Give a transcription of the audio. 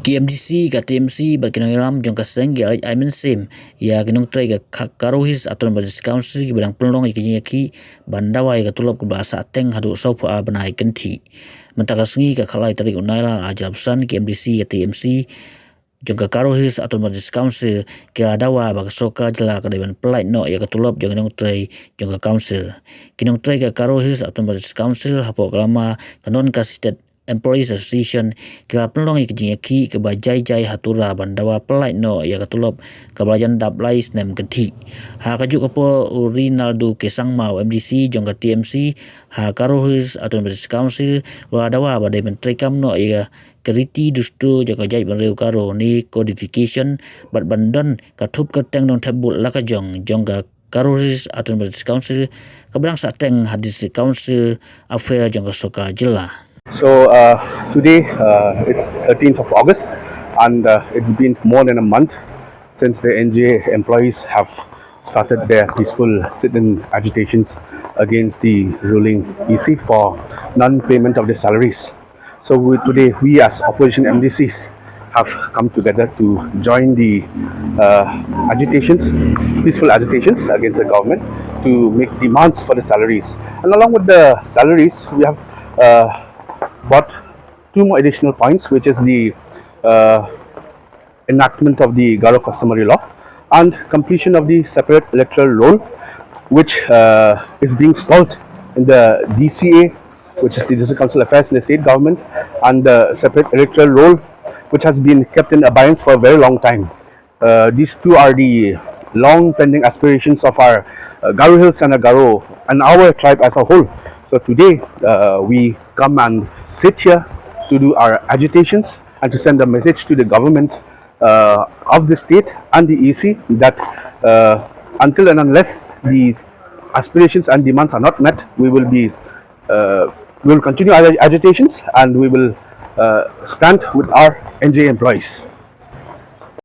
KMDC ka TMC ba kinongiram jong ka senggel ay mensim ya kinong tray ka karohis Autonomous Council ki badang Pyllong ki bandawa ka Tulop ka bahasa ateng hadu sopo banai kenti mentakas ngi ka khalai tarik unaila ajabsan KMDC ka TMC jong ka karohis Autonomous Council ka dawa ba soka jela ka dewan Pyllait no ya ka Tulop jong kinong tray jong ka council kinong tray ka karohis Autonomous Council hapo kalama kanon ka state Employees Association kira Pyllong ki ke bajai jai hatura bandawa Pyllait no ya ka Tulop ka belajan dap lais nem kenti ha kajuk apo Rinaldo ke sangmau MDC jong ka TMC ha karohis Autonomous Council wa dawa ba de menteri kam no ya ke Riti Dustur jong ka jai banreu karo ni codification bat bandon ka Thup ka teng Nongthep bul Lajong jong ka karohis Autonomous Council ka berang sateng hadis council affair jong ka soka jela. So today is 13th of August and it's been more than a month since the NJ employees have started their peaceful sit-in agitations against the ruling EC for non-payment of their salaries. So today we as opposition MDCs have come together to join the peaceful agitations against the government to make demands for the salaries. And along with the salaries, we have brought two more additional points, which is the enactment of the Garo customary law and completion of the separate electoral roll, which is being stalled in the DCA, which is the District Council Affairs in the state government, and the separate electoral roll, which has been kept in abeyance for a very long time. These two are the long pending aspirations of our Garo Hills and Garo and our tribe as a whole. So today we come and sit here to do our agitations and to send a message to the government of the state and the EC that until and unless these aspirations and demands are not met, we will continue our agitations and we will stand with our NJ employees.